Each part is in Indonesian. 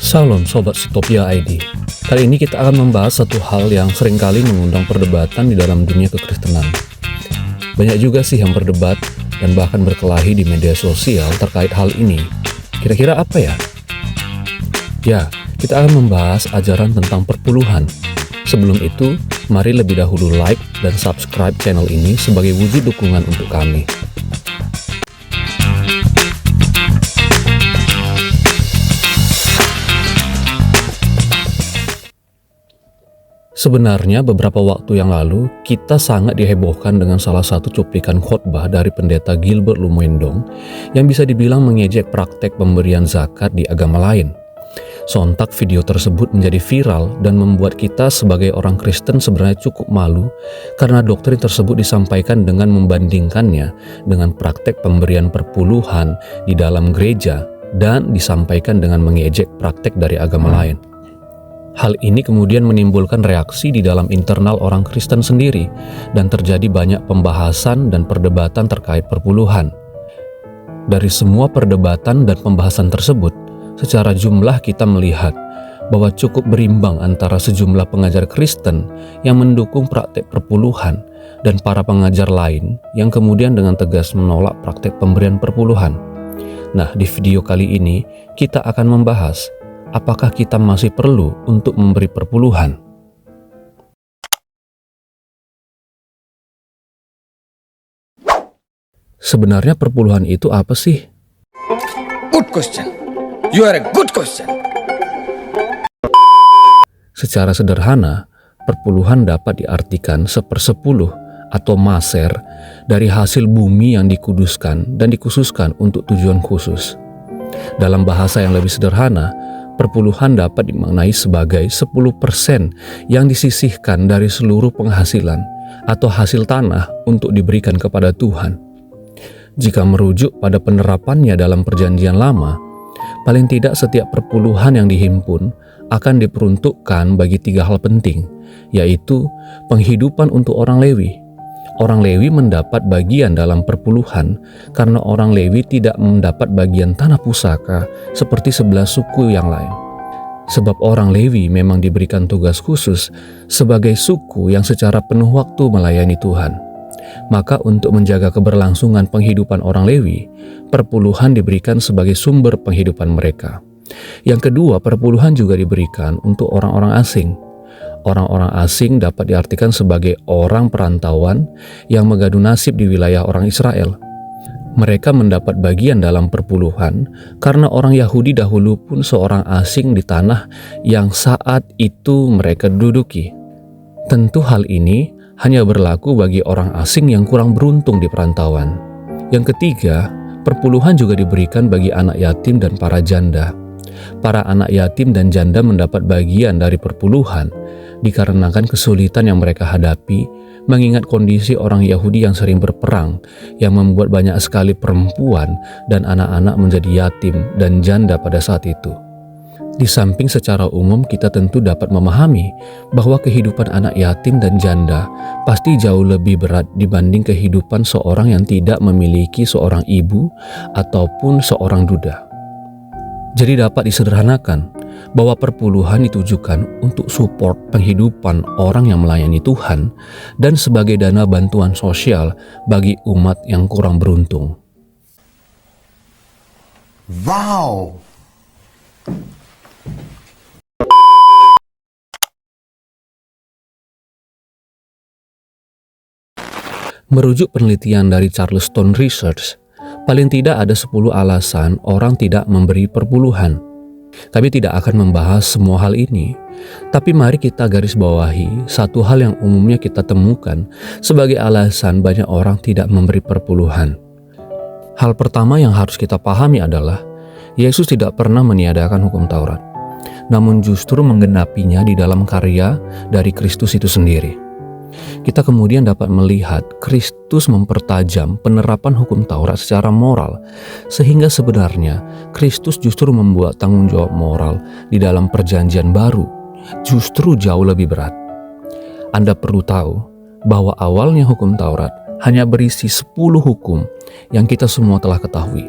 Salam Sobat Sitopia ID. Kali ini kita akan membahas satu hal yang seringkali mengundang perdebatan di dalam dunia kekristenan. Banyak juga sih yang berdebat dan bahkan berkelahi di media sosial terkait hal ini. Kira-kira apa ya? Ya, kita akan membahas ajaran tentang perpuluhan. Sebelum itu, mari lebih dahulu like dan subscribe channel ini sebagai wujud dukungan untuk kami. Sebenarnya beberapa waktu yang lalu, kita sangat dihebohkan dengan salah satu cuplikan khotbah dari pendeta Gilbert Lumendong yang bisa dibilang mengejek praktek pemberian zakat di agama lain. Sontak video tersebut menjadi viral dan membuat kita sebagai orang Kristen sebenarnya cukup malu karena doktrin tersebut disampaikan dengan membandingkannya dengan praktek pemberian perpuluhan di dalam gereja dan disampaikan dengan mengejek praktek dari agama lain. Hal ini kemudian menimbulkan reaksi di dalam internal orang Kristen sendiri dan terjadi banyak pembahasan dan perdebatan terkait perpuluhan. Dari semua perdebatan dan pembahasan tersebut, secara jumlah kita melihat bahwa cukup berimbang antara sejumlah pengajar Kristen yang mendukung praktek perpuluhan dan para pengajar lain yang kemudian dengan tegas menolak praktek pemberian perpuluhan. Nah, di video kali ini kita akan membahas apakah kita masih perlu untuk memberi perpuluhan? Sebenarnya perpuluhan itu apa sih? Good question. You are a good question. Secara sederhana, perpuluhan dapat diartikan 1/10 atau maser dari hasil bumi yang dikuduskan dan dikhususkan untuk tujuan khusus. Dalam bahasa yang lebih sederhana, perpuluhan dapat dimaknai sebagai 10% yang disisihkan dari seluruh penghasilan atau hasil tanah untuk diberikan kepada Tuhan. Jika merujuk pada penerapannya dalam Perjanjian Lama, paling tidak setiap perpuluhan yang dihimpun akan diperuntukkan bagi 3 hal penting, yaitu penghidupan untuk orang Lewi. Orang Lewi mendapat bagian dalam perpuluhan karena orang Lewi tidak mendapat bagian tanah pusaka seperti 11 suku yang lain. Sebab orang Lewi memang diberikan tugas khusus sebagai suku yang secara penuh waktu melayani Tuhan. Maka untuk menjaga keberlangsungan penghidupan orang Lewi, perpuluhan diberikan sebagai sumber penghidupan mereka. Yang kedua, perpuluhan juga diberikan untuk orang-orang asing. Orang-orang asing dapat diartikan sebagai orang perantauan yang mengadu nasib di wilayah orang Israel. Mereka mendapat bagian dalam perpuluhan karena orang Yahudi dahulu pun seorang asing di tanah yang saat itu mereka duduki. Tentu hal ini hanya berlaku bagi orang asing yang kurang beruntung di perantauan. Yang ketiga, perpuluhan juga diberikan bagi anak yatim dan para janda. Para anak yatim dan janda mendapat bagian dari perpuluhan dikarenakan kesulitan yang mereka hadapi mengingat kondisi orang Yahudi yang sering berperang yang membuat banyak sekali perempuan dan anak-anak menjadi yatim dan janda pada saat itu. Di samping secara umum kita tentu dapat memahami bahwa kehidupan anak yatim dan janda pasti jauh lebih berat dibanding kehidupan seorang yang tidak memiliki seorang ibu ataupun seorang duda. Jadi dapat disederhanakan bahwa perpuluhan ditujukan untuk support penghidupan orang yang melayani Tuhan dan sebagai dana bantuan sosial bagi umat yang kurang beruntung. Wow. Merujuk penelitian dari Charleston Research, paling tidak ada 10 alasan orang tidak memberi perpuluhan. Kami tidak akan membahas semua hal ini, tapi mari kita garis bawahi satu hal yang umumnya kita temukan sebagai alasan banyak orang tidak memberi perpuluhan. Hal pertama yang harus kita pahami adalah Yesus tidak pernah meniadakan hukum Taurat, namun justru menggenapinya di dalam karya dari Kristus itu sendiri. Kita kemudian dapat melihat Kristus mempertajam penerapan hukum Taurat secara moral, sehingga sebenarnya Kristus justru membuat tanggung jawab moral di dalam Perjanjian Baru justru jauh lebih berat. Anda perlu tahu bahwa awalnya hukum Taurat hanya berisi 10 hukum yang kita semua telah ketahui.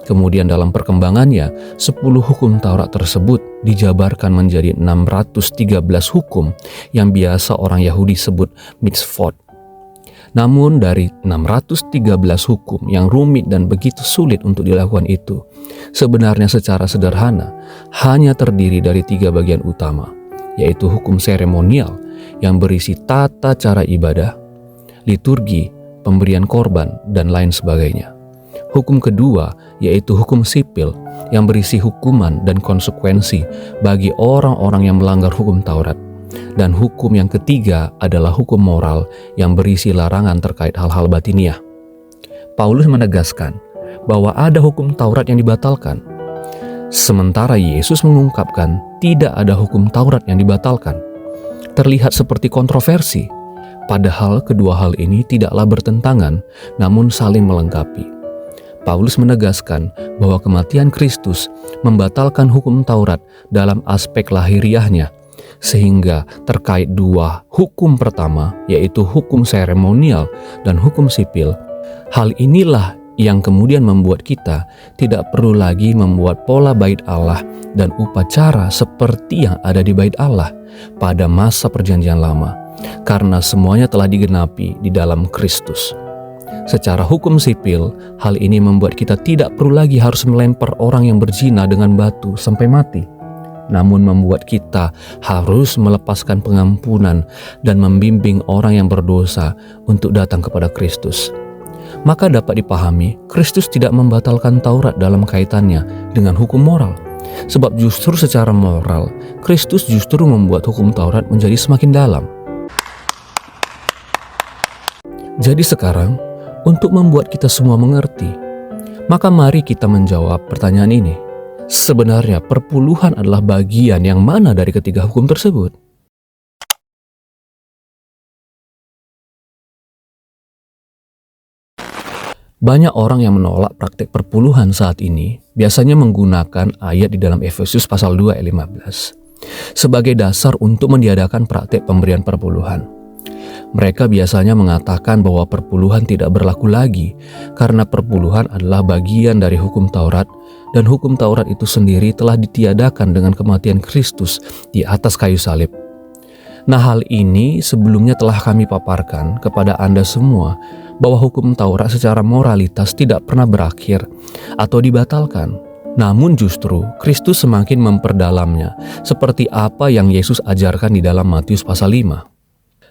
Kemudian dalam perkembangannya, 10 hukum Taurat tersebut dijabarkan menjadi 613 hukum yang biasa orang Yahudi sebut mitzvot. Namun dari 613 hukum yang rumit dan begitu sulit untuk dilakukan itu, sebenarnya secara sederhana hanya terdiri dari 3 bagian utama, yaitu hukum seremonial yang berisi tata cara ibadah, liturgi, pemberian korban, dan lain sebagainya. Hukum kedua yaitu hukum sipil yang berisi hukuman dan konsekuensi bagi orang-orang yang melanggar hukum Taurat. Dan hukum yang ketiga adalah hukum moral yang berisi larangan terkait hal-hal batiniah. Paulus menegaskan bahwa ada hukum Taurat yang dibatalkan, sementara Yesus mengungkapkan tidak ada hukum Taurat yang dibatalkan. Terlihat seperti kontroversi, padahal kedua hal ini tidaklah bertentangan, namun saling melengkapi. Paulus menegaskan bahwa kematian Kristus membatalkan hukum Taurat dalam aspek lahiriahnya, sehingga terkait dua hukum pertama, yaitu hukum seremonial dan hukum sipil, hal inilah yang kemudian membuat kita tidak perlu lagi membuat pola bait Allah dan upacara seperti yang ada di bait Allah pada masa perjanjian lama, karena semuanya telah digenapi di dalam Kristus. Secara hukum sipil, hal ini membuat kita tidak perlu lagi harus melempar orang yang berzina dengan batu sampai mati, namun membuat kita harus melepaskan pengampunan dan membimbing orang yang berdosa untuk datang kepada Kristus. Maka dapat dipahami, Kristus tidak membatalkan Taurat dalam kaitannya dengan hukum moral. Sebab justru secara moral, Kristus justru membuat hukum Taurat menjadi semakin dalam. Jadi sekarang, untuk membuat kita semua mengerti, maka mari kita menjawab pertanyaan ini. Sebenarnya perpuluhan adalah bagian yang mana dari ketiga hukum tersebut? Banyak orang yang menolak praktek perpuluhan saat ini biasanya menggunakan ayat di dalam Efesus pasal 2 ayat 15 sebagai dasar untuk meniadakan praktek pemberian perpuluhan. Mereka biasanya mengatakan bahwa perpuluhan tidak berlaku lagi karena perpuluhan adalah bagian dari hukum Taurat, dan hukum Taurat itu sendiri telah ditiadakan dengan kematian Kristus di atas kayu salib. Nah, hal ini sebelumnya telah kami paparkan kepada Anda semua bahwa hukum Taurat secara moralitas tidak pernah berakhir atau dibatalkan. Namun justru Kristus semakin memperdalamnya, seperti apa yang Yesus ajarkan di dalam Matius pasal 5.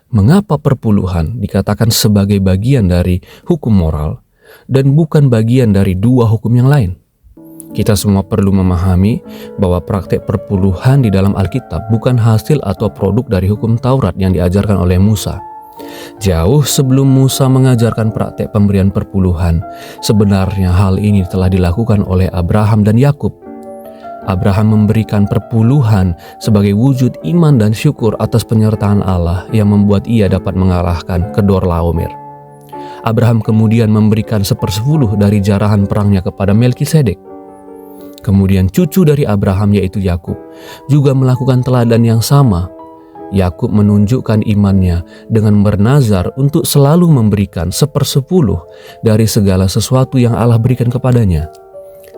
Mengapa perpuluhan dikatakan sebagai bagian dari hukum moral dan bukan bagian dari dua hukum yang lain? Kita semua perlu memahami bahwa praktek perpuluhan di dalam Alkitab bukan hasil atau produk dari hukum Taurat yang diajarkan oleh Musa. Jauh sebelum Musa mengajarkan praktek pemberian perpuluhan, sebenarnya hal ini telah dilakukan oleh Abraham dan Yakub. Abraham memberikan perpuluhan sebagai wujud iman dan syukur atas penyertaan Allah yang membuat ia dapat mengalahkan Kedorlaomer. Abraham kemudian memberikan 1/10 dari jarahan perangnya kepada Melkisedek. Kemudian cucu dari Abraham yaitu Yakub juga melakukan teladan yang sama. Yakub menunjukkan imannya dengan bernazar untuk selalu memberikan 1/10 dari segala sesuatu yang Allah berikan kepadanya.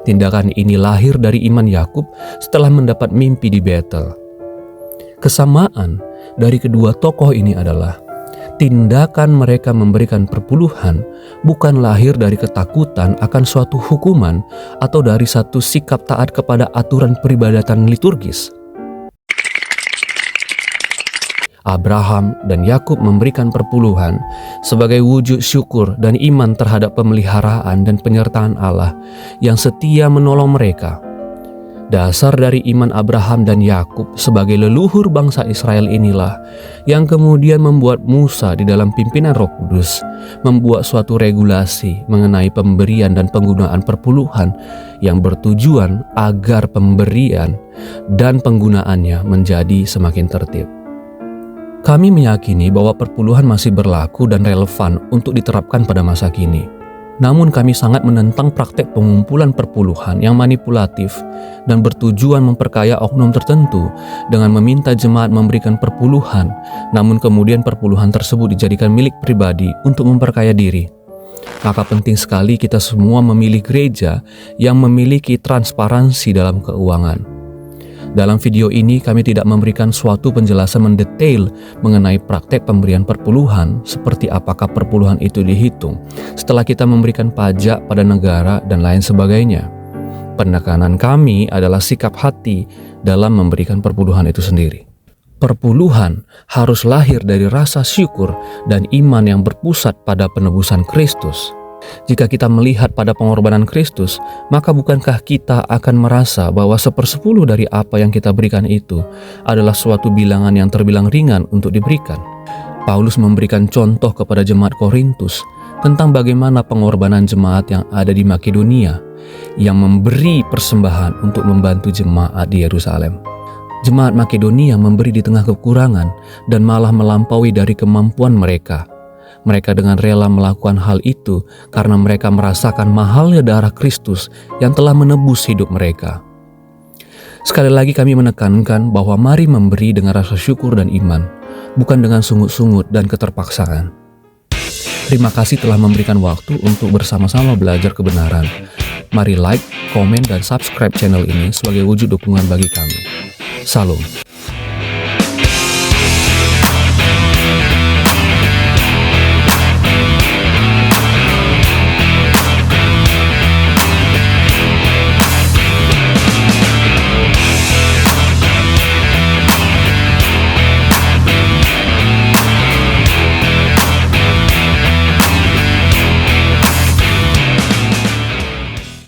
Tindakan ini lahir dari iman Yakub setelah mendapat mimpi di Betel. Kesamaan dari kedua tokoh ini adalah tindakan mereka memberikan perpuluhan bukan lahir dari ketakutan akan suatu hukuman atau dari satu sikap taat kepada aturan peribadatan liturgis. Abraham dan Yakub memberikan perpuluhan sebagai wujud syukur dan iman terhadap pemeliharaan dan penyertaan Allah yang setia menolong mereka. Dasar dari iman Abraham dan Yakub sebagai leluhur bangsa Israel inilah yang kemudian membuat Musa di dalam pimpinan Roh Kudus membuat suatu regulasi mengenai pemberian dan penggunaan perpuluhan yang bertujuan agar pemberian dan penggunaannya menjadi semakin tertib. Kami meyakini bahwa perpuluhan masih berlaku dan relevan untuk diterapkan pada masa kini. Namun kami sangat menentang praktek pengumpulan perpuluhan yang manipulatif dan bertujuan memperkaya oknum tertentu dengan meminta jemaat memberikan perpuluhan, namun kemudian perpuluhan tersebut dijadikan milik pribadi untuk memperkaya diri. Maka penting sekali kita semua memilih gereja yang memiliki transparansi dalam keuangan. Dalam video ini kami tidak memberikan suatu penjelasan mendetail mengenai praktek pemberian perpuluhan, seperti apakah perpuluhan itu dihitung setelah kita memberikan pajak pada negara dan lain sebagainya. Penekanan kami adalah sikap hati dalam memberikan perpuluhan itu sendiri. Perpuluhan harus lahir dari rasa syukur dan iman yang berpusat pada penebusan Kristus. Jika kita melihat pada pengorbanan Kristus, maka bukankah kita akan merasa bahwa 1/10 dari apa yang kita berikan itu adalah suatu bilangan yang terbilang ringan untuk diberikan? Paulus memberikan contoh kepada jemaat Korintus tentang bagaimana pengorbanan jemaat yang ada di Makedonia yang memberi persembahan untuk membantu jemaat di Yerusalem. Jemaat Makedonia memberi di tengah kekurangan dan malah melampaui dari kemampuan mereka. Mereka dengan rela melakukan hal itu karena mereka merasakan mahalnya darah Kristus yang telah menebus hidup mereka. Sekali lagi kami menekankan bahwa mari memberi dengan rasa syukur dan iman, bukan dengan sungut-sungut dan keterpaksaan. Terima kasih telah memberikan waktu untuk bersama-sama belajar kebenaran. Mari like, komen, dan subscribe channel ini sebagai wujud dukungan bagi kami. Salam.